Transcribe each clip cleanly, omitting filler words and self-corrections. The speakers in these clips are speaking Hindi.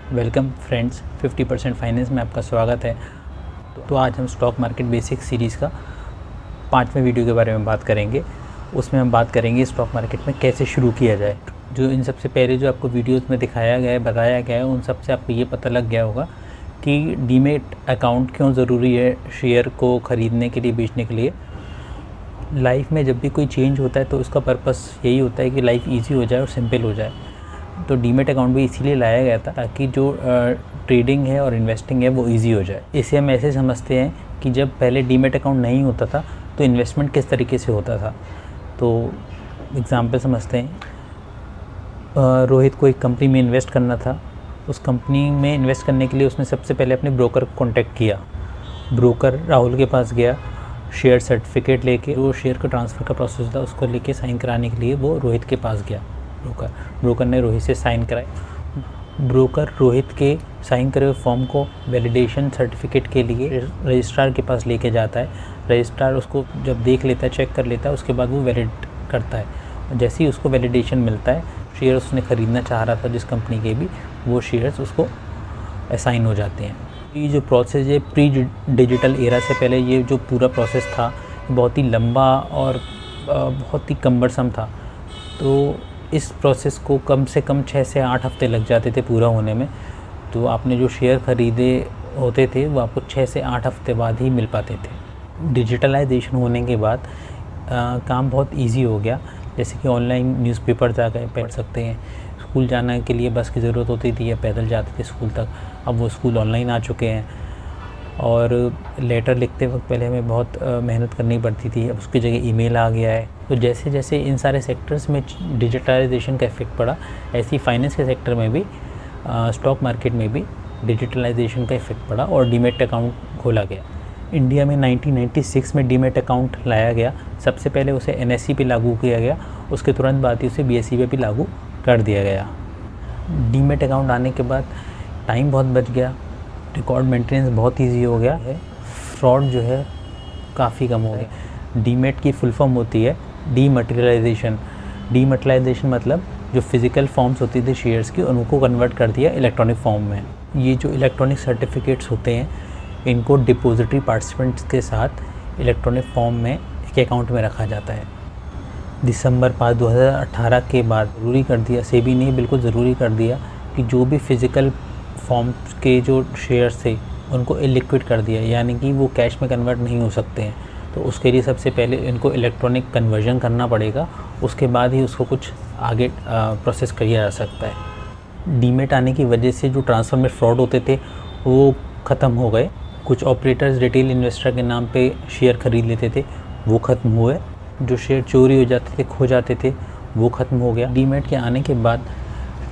वेलकम फ्रेंड्स, 50% फाइनेंस में आपका स्वागत है। तो आज हम स्टॉक मार्केट बेसिक सीरीज़ का 5वें वीडियो के बारे में बात करेंगे। उसमें हम बात करेंगे स्टॉक मार्केट में कैसे शुरू किया जाए। जो इन सबसे पहले जो आपको वीडियोस में दिखाया गया है, बताया गया है, उन सब से आपको ये पता लग गया होगा कि डीमैट अकाउंट क्यों ज़रूरी है शेयर को ख़रीदने के लिए, बेचने के लिए। लाइफ में जब भी कोई चेंज होता है तो उसका पर्पस यही होता है कि लाइफ ईजी हो जाए और सिंपल हो जाए। तो डीमैट अकाउंट भी इसीलिए लाया गया था ताकि जो ट्रेडिंग है और इन्वेस्टिंग है वो इजी हो जाए। इसे हम ऐसे समझते हैं कि जब पहले डीमैट अकाउंट नहीं होता था तो इन्वेस्टमेंट किस तरीके से होता था। तो एग्ज़ाम्पल समझते हैं, रोहित को एक कंपनी में इन्वेस्ट करना था। उस कंपनी में इन्वेस्ट करने के लिए उसने सबसे पहले अपने ब्रोकर को कॉन्टैक्ट किया। ब्रोकर राहुल के पास गया, शेयर सर्टिफिकेट लेके, वो शेयर का ट्रांसफ़र का प्रोसेस था उसको लेके साइन कराने के लिए वो रोहित के पास गया। ब्रोकर ने रोहित से साइन कराए। ब्रोकर रोहित के साइन करे हुए फॉर्म को वैलिडेशन सर्टिफिकेट के लिए रजिस्ट्रार के पास लेके जाता है। रजिस्ट्रार उसको जब देख लेता है, चेक कर लेता है, उसके बाद वो वैलिड करता है। जैसे ही उसको वैलिडेशन मिलता है, शेयर उसने ख़रीदना चाह रहा था जिस कंपनी के भी, वो शेयर्स उसको असाइन हो जाते हैं। ये जो प्रोसेस है प्री डिजिटल एरा से पहले, ये जो पूरा प्रोसेस था बहुत ही लंबा और बहुत ही कम्बरसम था। तो इस प्रोसेस को कम से कम 6 से 8 हफ्ते लग जाते थे पूरा होने में। तो आपने जो शेयर ख़रीदे होते थे वो आपको 6 से 8 हफ्ते बाद ही मिल पाते थे। डिजिटलाइजेशन होने के बाद काम बहुत इजी हो गया। जैसे कि ऑनलाइन न्यूज़पेपर जाकर पढ़ सकते हैं। स्कूल जाने के लिए बस की ज़रूरत होती थी या पैदल जाते थे स्कूल तक, अब वो स्कूल ऑनलाइन आ चुके हैं। और लेटर लिखते वक्त पहले हमें बहुत मेहनत करनी पड़ती थी, अब उसकी जगह ईमेल आ गया है। तो जैसे जैसे इन सारे सेक्टर्स में डिजिटलाइजेशन का इफ़ेक्ट पड़ा, ऐसे ही फाइनेंस के सेक्टर में भी, स्टॉक मार्केट में भी डिजिटलाइजेशन का इफ़ेक्ट पड़ा और डीमैट अकाउंट खोला गया। इंडिया में 1996 में डीमैट अकाउंट लाया गया। सबसे पहले उसे एनएसई पे लागू किया गया, उसके तुरंत बाद ही उसे बीएसई पे भी लागू कर दिया गया। डीमैट अकाउंट आने के बाद टाइम बहुत बच गया, रिकॉर्ड मेंटेनेंस बहुत इजी हो गया है, फ्रॉड जो है काफ़ी कम हो गया। डीमैट की फुल फॉर्म होती है डीमटेरियलाइजेशन। डीमटेरियलाइजेशन मतलब जो फिज़िकल फॉर्म्स होती थी शेयर्स की, उनको कन्वर्ट कर दिया इलेक्ट्रॉनिक फॉर्म में। ये जो इलेक्ट्रॉनिक सर्टिफिकेट्स होते हैं, इनको डिपॉजिटरी पार्टिसिपेंट्स के साथ इलेक्ट्रॉनिक फॉर्म में एक अकाउंट में रखा जाता है। दिसंबर 5, 2018 के बाद ज़रूरी कर दिया, सेबी ने बिल्कुल ज़रूरी कर दिया कि जो भी फ़िज़िकल फॉर्म्स के जो शेयर्स थे उनको इलिक्विड कर दिया, यानी कि वो कैश में कन्वर्ट नहीं हो सकते हैं। तो उसके लिए सबसे पहले इनको इलेक्ट्रॉनिक कन्वर्जन करना पड़ेगा, उसके बाद ही उसको कुछ आगे प्रोसेस किया जा सकता है। डीमैट आने की वजह से जो ट्रांसफ़र में फ्रॉड होते थे वो ख़त्म हो गए। कुछ ऑपरेटर्स रिटेल इन्वेस्टर के नाम पे शेयर ख़रीद लेते थे, वो ख़त्म हुए। जो शेयर चोरी हो जाते थे, खो जाते थे, वो ख़त्म हो गया। डीमैट के आने के बाद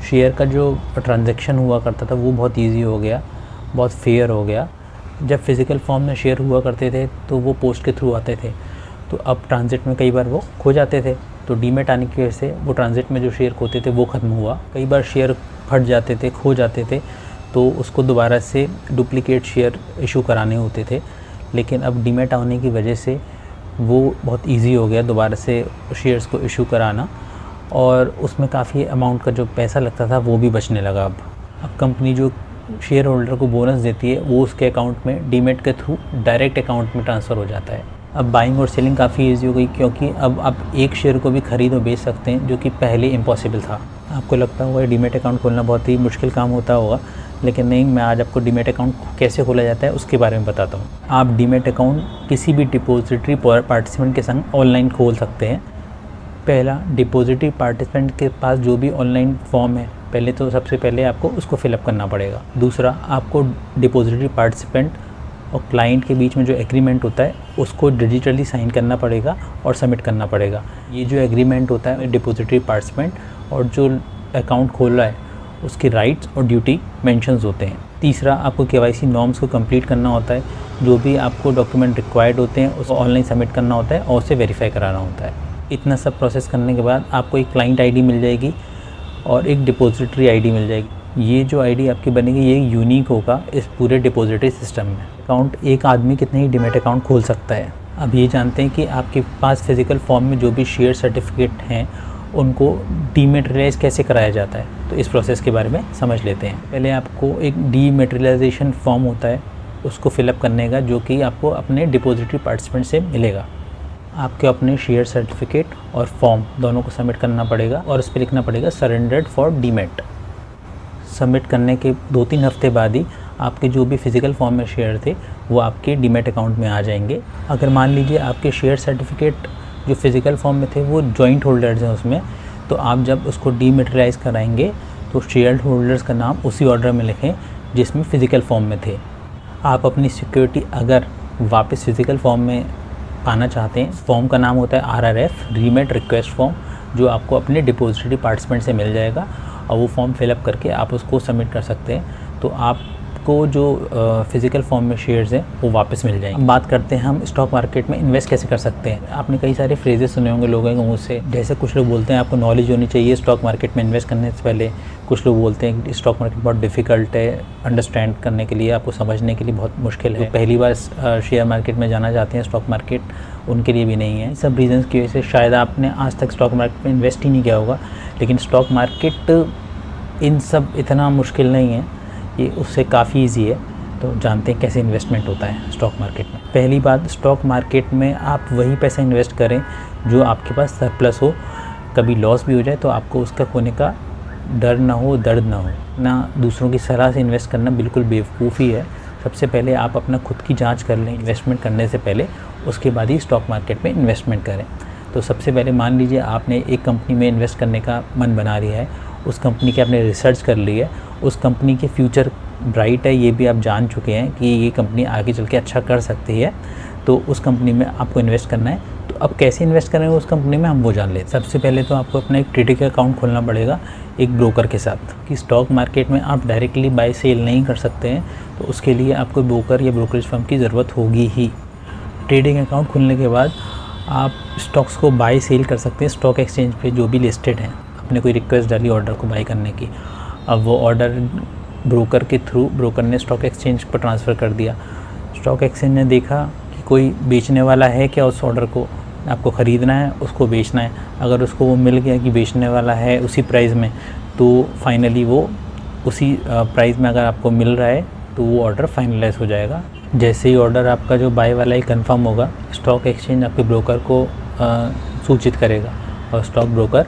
शेयर का जो ट्रांजैक्शन हुआ करता था वो बहुत इजी हो गया, बहुत फेयर हो गया। जब फिज़िकल फॉर्म में शेयर हुआ करते थे तो वो पोस्ट के थ्रू आते थे, तो अब ट्रांजिट में कई बार वो खो जाते थे। तो डीमैट आने की वजह से वो ट्रांजिट में जो शेयर होते थे वो ख़त्म हुआ। कई बार शेयर फट जाते थे, खो जाते थे, तो उसको दोबारा से डुप्लिकेट शेयर इशू कराने होते थे। लेकिन अब डीमैट आने की वजह से वो बहुत ईजी हो गया दोबारा से शेयर्स को इशू कराना, और उसमें काफ़ी अमाउंट का जो पैसा लगता था वो भी बचने लगा। अब कंपनी जो शेयर होल्डर को बोनस देती है वो उसके अकाउंट में डीमैट के थ्रू डायरेक्ट अकाउंट में ट्रांसफ़र हो जाता है। अब बाइंग और सेलिंग काफ़ी ईजी हो गई, क्योंकि अब आप एक शेयर को भी ख़रीद और बेच सकते हैं, जो कि पहले इम्पॉसिबल था। आपको लगता होगा डीमैट अकाउंट खोलना बहुत ही मुश्किल काम होता होगा, लेकिन नहीं, मैं आज आपको डीमैट अकाउंट कैसे खोला जाता है उसके बारे में बताता हूँ। आप डीमैट अकाउंट किसी भी डिपॉजिटरी पार्टिसिपेंट के संग ऑनलाइन खोल सकते हैं। पहला, डिपॉजिटरी पार्टिसिपेंट के पास जो भी ऑनलाइन फॉर्म है, पहले तो सबसे पहले आपको उसको फिलअप करना पड़ेगा। दूसरा, आपको डिपॉजिटरी पार्टिसिपेंट और क्लाइंट के बीच में जो एग्रीमेंट होता है उसको डिजिटली साइन करना पड़ेगा और सबमिट करना पड़ेगा। ये जो एग्रीमेंट होता है डिपॉजिटरी पार्टिसिपेंट और जो अकाउंट खोल रहा है उसके राइट्स और ड्यूटी मेंशंस होते हैं। तीसरा, आपको केवाईसी नॉर्म्स को कंप्लीट करना होता है। जो भी आपको डॉक्यूमेंट रिक्वायर्ड होते हैं उसको ऑनलाइन सबमिट करना होता है और उसे वेरीफाई कराना होता है। इतना सब प्रोसेस करने के बाद आपको एक क्लाइंट आईडी मिल जाएगी और एक डिपॉजिटरी आईडी मिल जाएगी। ये जो आईडी आपकी बनेगी ये यूनिक होगा इस पूरे डिपॉजिटरी सिस्टम में। अकाउंट एक आदमी कितने ही डीमैट अकाउंट खोल सकता है। अब ये जानते हैं कि आपके पास फिज़िकल फॉर्म में जो भी शेयर सर्टिफिकेट हैं उनको डीमेटेरियलाइज़ कैसे कराया जाता है, तो इस प्रोसेस के बारे में समझ लेते हैं। पहले आपको एक डीमेटेरियलाइजेशन फॉर्म होता है, उसको फिलअप करने का, जो कि आपको अपने डिपॉजिटरी पार्टिसिपेंट से मिलेगा। आपके अपने शेयर सर्टिफिकेट और फॉर्म दोनों को सबमिट करना पड़ेगा और उस पर लिखना पड़ेगा सरेंडर्ड फॉर डीमेट। सबमिट करने के 2-3 हफ्ते बाद ही आपके जो भी फिज़िकल फॉर्म में शेयर थे वो आपके डीमेट अकाउंट में आ जाएंगे। अगर मान लीजिए आपके शेयर सर्टिफिकेट जो फिज़िकल फॉर्म में थे वो जॉइंट होल्डर्स हैं उसमें, तो आप जब उसको डीमेटेरियलाइज़ कराएंगे तो शेयर होल्डर्स का नाम उसी ऑर्डर में लिखें जिसमें फ़िज़िकल फॉर्म में थे। आप अपनी सिक्योरिटी अगर वापस फ़िज़िकल फॉर्म में पाना चाहते हैं, फॉर्म का नाम होता है RRF रीमेट रिक्वेस्ट फॉर्म, जो आपको अपने डिपॉजिटरी पार्टिसिपेंट से मिल जाएगा और वो फॉर्म फिलअप करके आप उसको सबमिट कर सकते हैं। तो आपको जो फिज़िकल फॉर्म में शेयर्स हैं वो वापस मिल जाएंगे। बात करते हैं हम स्टॉक मार्केट में इन्वेस्ट कैसे कर सकते हैं। आपने कई सारे फ्रेजेस सुने होंगे लोगों के मुँह से, जैसे कुछ लोग बोलते हैं आपको नॉलेज होनी चाहिए स्टॉक मार्केट में इन्वेस्ट करने से पहले। कुछ लोग बोलते हैं कि स्टॉक मार्केट बहुत डिफ़िकल्ट है अंडरस्टैंड करने के लिए, आपको समझने के लिए बहुत मुश्किल है। तो पहली बार शेयर मार्केट में जाना चाहते हैं स्टॉक मार्केट, उनके लिए भी नहीं है। सब रीजंस की वजह से शायद आपने आज तक स्टॉक मार्केट में इन्वेस्ट ही नहीं किया होगा, लेकिन स्टॉक मार्केट इन सब इतना मुश्किल नहीं है, ये उससे काफ़ी ईजी है। तो जानते हैं कैसे इन्वेस्टमेंट होता है स्टॉक मार्केट में। पहली बात, स्टॉक मार्केट में आप वही पैसा इन्वेस्ट करें जो आपके पास सरप्लस हो। कभी लॉस भी हो जाए तो आपको उसका खोने का डर ना हो, दर्द ना हो ना। दूसरों की सलाह से इन्वेस्ट करना बिल्कुल बेवकूफ़ी है। सबसे पहले आप अपना खुद की जांच कर लें इन्वेस्टमेंट करने से पहले, उसके बाद ही स्टॉक मार्केट में इन्वेस्टमेंट करें। तो सबसे पहले मान लीजिए आपने एक कंपनी में इन्वेस्ट करने का मन बना लिया है, उस कंपनी की आपने रिसर्च कर ली है, उस कंपनी के फ्यूचर ब्राइट है, ये भी आप जान चुके हैं कि ये कंपनी आगे चल के अच्छा कर सकती है, तो उस कंपनी में आपको इन्वेस्ट करना है। तो अब कैसे इन्वेस्ट करेंगे उस कंपनी में, हम वो जान लेते हैं। सबसे पहले तो आपको अपना एक ट्रेडिंग अकाउंट खोलना पड़ेगा एक ब्रोकर के साथ। कि स्टॉक मार्केट में आप डायरेक्टली बाय सेल नहीं कर सकते हैं, तो उसके लिए आपको ब्रोकर या ब्रोकरेज फर्म की ज़रूरत होगी ही। ट्रेडिंग अकाउंट खुलने के बाद आप स्टॉक्स को बाय सेल कर सकते हैं स्टॉक एक्सचेंज पे जो भी लिस्टेड हैं। आपने कोई रिक्वेस्ट डाली ऑर्डर को बाय करने की, अब वो ऑर्डर ब्रोकर के थ्रू ब्रोकर ने स्टॉक एक्सचेंज पर ट्रांसफ़र कर दिया। स्टॉक एक्सचेंज ने देखा कि कोई बेचने वाला है क्या उस ऑर्डर को, आपको ख़रीदना है उसको बेचना है। अगर उसको वो मिल गया कि बेचने वाला है उसी प्राइस में, तो फाइनली वो उसी प्राइस में अगर आपको मिल रहा है तो वो ऑर्डर फाइनलाइज हो जाएगा। जैसे ही ऑर्डर आपका जो बाय वाला ही कंफर्म होगा, स्टॉक एक्सचेंज आपके ब्रोकर को सूचित करेगा और स्टॉक ब्रोकर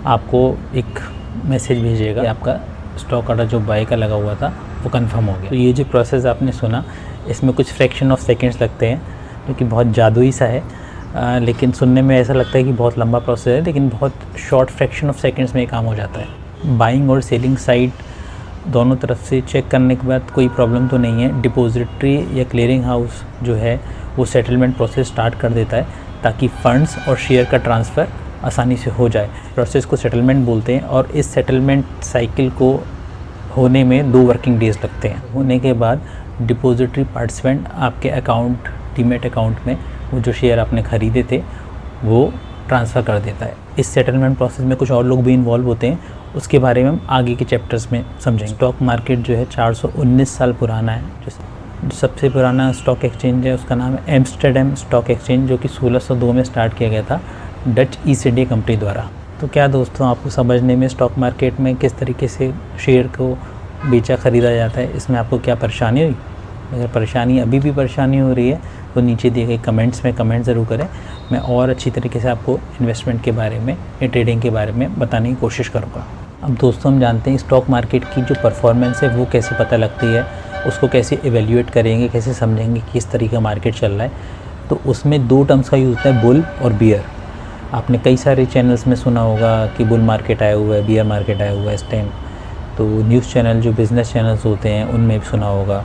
आपको एक मैसेज भेजेगा कि आपका स्टॉक ऑर्डर जो बाय का लगा हुआ था वो कंफर्म हो गया। तो ये जो प्रोसेस आपने सुना, इसमें कुछ फ्रैक्शन ऑफ सेकंड्स लगते हैं, जो कि बहुत जादुई सा है। लेकिन सुनने में ऐसा लगता है कि बहुत लंबा प्रोसेस है, लेकिन बहुत शॉर्ट फ्रैक्शन ऑफ सेकंड्स में ये काम हो जाता है। बाइंग और सेलिंग साइड दोनों तरफ से चेक करने के बाद कोई प्रॉब्लम तो नहीं है। डिपॉजिटरी या क्लियरिंग हाउस जो है वो सेटलमेंट प्रोसेस स्टार्ट कर देता है ताकि फ़ंड्स और शेयर का ट्रांसफ़र आसानी से हो जाए। प्रोसेस को सेटलमेंट बोलते हैं और इस सेटलमेंट साइकिल को होने में 2 वर्किंग डेज़ लगते हैं। होने के बाद डिपॉजिटरी पार्टिसिपेंट आपके अकाउंट, डीमैट अकाउंट में वो जो शेयर आपने ख़रीदे थे वो ट्रांसफ़र कर देता है। इस सेटलमेंट प्रोसेस में कुछ और लोग भी इन्वॉल्व होते हैं, उसके बारे में हम आगे के चैप्टर्स में समझेंगे। स्टॉक मार्केट जो है 419 साल पुराना है। जो सबसे पुराना स्टॉक एक्सचेंज है उसका नाम है एम्स्टर्डम स्टॉक एक्सचेंज, जो कि 1602 में स्टार्ट किया गया था डच ईस्ट इंडिया कंपनी द्वारा। तो क्या दोस्तों, आपको समझने में स्टॉक मार्केट में किस तरीके से शेयर को बेचा ख़रीदा जाता है, इसमें आपको क्या परेशानी हुई? अगर परेशानी अभी भी परेशानी हो रही है तो नीचे दिए गए कमेंट्स में कमेंट ज़रूर करें। मैं और अच्छी तरीके से आपको इन्वेस्टमेंट के बारे में या ट्रेडिंग के बारे में बताने की कोशिश करूँगा। अब दोस्तों, हम जानते हैं स्टॉक मार्केट की जो परफॉर्मेंस है वो कैसे पता लगती है, उसको कैसे एवेल्यूएट करेंगे, कैसे समझेंगे किस तरीके का मार्केट चल रहा है। तो उसमें 2 टर्म्स का यूज़ होता है, बुल और बियर। आपने कई सारे चैनल्स में सुना होगा कि बुल मार्केट आया हुआ है, बियर मार्केट आया हुआ है इस टाइम। तो न्यूज़ चैनल जो बिज़नेस चैनल्स होते हैं उनमें भी सुना होगा।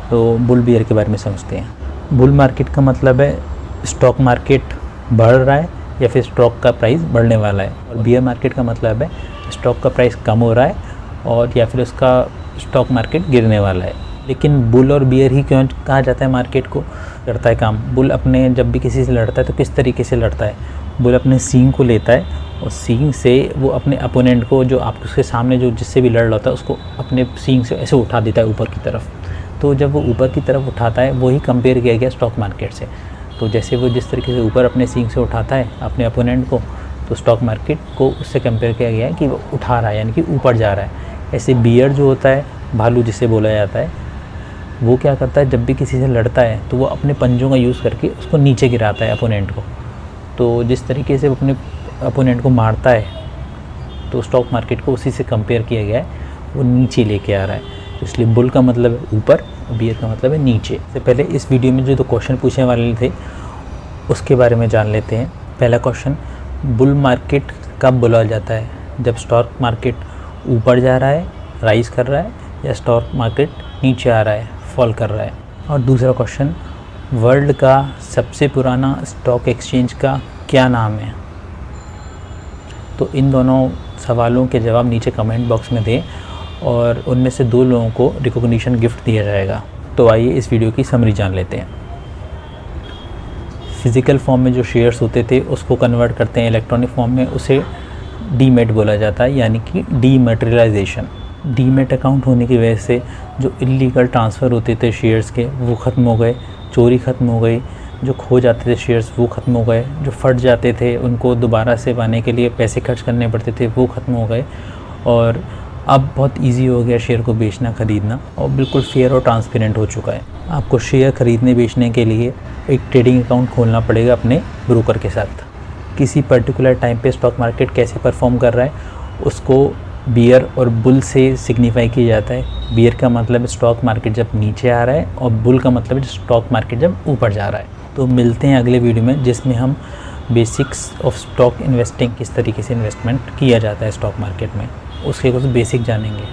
तो बुल बियर के बारे में समझते हैं। बुल मार्केट का मतलब है स्टॉक मार्केट बढ़ रहा है या फिर स्टॉक का प्राइस बढ़ने वाला है, और बियर मार्केट का मतलब है स्टॉक का प्राइस कम हो रहा है और या फिर उसका स्टॉक मार्केट गिरने वाला है। लेकिन बुल और बियर ही क्यों कहा जाता है मार्केट को? करता है काम। बुल अपने जब भी किसी से लड़ता है तो किस तरीके से लड़ता है? बुल अपने सींग को लेता है और सींग से वो अपने अपोनेंट को, जो आप उसके सामने जो जिससे भी लड़ रहा होता है, उसको अपने सींग से ऐसे उठा देता है ऊपर की तरफ। तो जब वो ऊपर की तरफ उठाता है, वही कंपेयर किया गया स्टॉक मार्केट से। तो जैसे वो जिस तरीके से ऊपर अपने सींग से उठाता है अपने अपोनेंट को, तो स्टॉक मार्केट को उससे कंपेयर किया गया है कि वो उठा रहा है, यानी कि ऊपर जा रहा है। ऐसे बियर जो होता है, भालू जिसे बोला जाता है, वो क्या करता है, जब भी किसी से लड़ता है तो वो अपने पंजों का यूज़ करके उसको नीचे गिराता है, अपोनेंट को। तो जिस तरीके से वो अपने अपोनेंट को मारता है, तो स्टॉक मार्केट को उसी से कंपेयर किया गया है, वो नीचे लेके आ रहा है। तो इसलिए बुल का मतलब है ऊपर, बियर का मतलब है नीचे। से पहले इस वीडियो में जो 2 क्वेश्चन पूछने वाले थे उसके बारे में जान लेते हैं। पहला क्वेश्चन, बुल मार्केट कब बोला जाता है, जब स्टॉक मार्केट ऊपर जा रहा है, राइज कर रहा है, या स्टॉक मार्केट नीचे आ रहा है, फॉल कर रहा है। और दूसरा क्वेश्चन, वर्ल्ड का सबसे पुराना स्टॉक एक्सचेंज का क्या नाम है। तो इन दोनों सवालों के जवाब नीचे कमेंट बॉक्स में दें और उनमें से 2 लोगों को रिकॉग्निशन गिफ्ट दिया जाएगा। तो आइए इस वीडियो की समरी जान लेते हैं। फिज़िकल फॉर्म में जो शेयर्स होते थे उसको कन्वर्ट करते हैं इलेक्ट्रॉनिक फॉर्म में, उसे डीमेट बोला जाता है, यानी कि डीमैटेरियलाइजेशन। डीमेट अकाउंट होने की वजह से जो इलीगल ट्रांसफ़र होते थे शेयर्स के, वो ख़त्म हो गए, चोरी ख़त्म हो गई, जो खो जाते थे शेयर्स वो ख़त्म हो गए, जो फट जाते थे उनको दोबारा से पाने के लिए पैसे खर्च करने पड़ते थे वो ख़त्म हो गए। और अब बहुत इजी हो गया शेयर को बेचना ख़रीदना, और बिल्कुल फेयर और ट्रांसपेरेंट हो चुका है। आपको शेयर ख़रीदने बेचने के लिए एक ट्रेडिंग अकाउंट खोलना पड़ेगा अपने ब्रोकर के साथ। किसी पर्टिकुलर टाइम पे स्टॉक मार्केट कैसे परफॉर्म कर रहा है उसको बियर और बुल से सिग्निफाई किया जाता है। बियर का मतलब स्टॉक मार्केट जब नीचे आ रहा है, और बुल का मतलब स्टॉक मार्केट जब ऊपर जा रहा है। तो मिलते हैं अगले वीडियो में, जिसमें हम बेसिक्स ऑफ स्टॉक इन्वेस्टिंग, किस तरीके से इन्वेस्टमेंट किया जाता है स्टॉक मार्केट में, उसके कुछ बेसिक जानेंगे।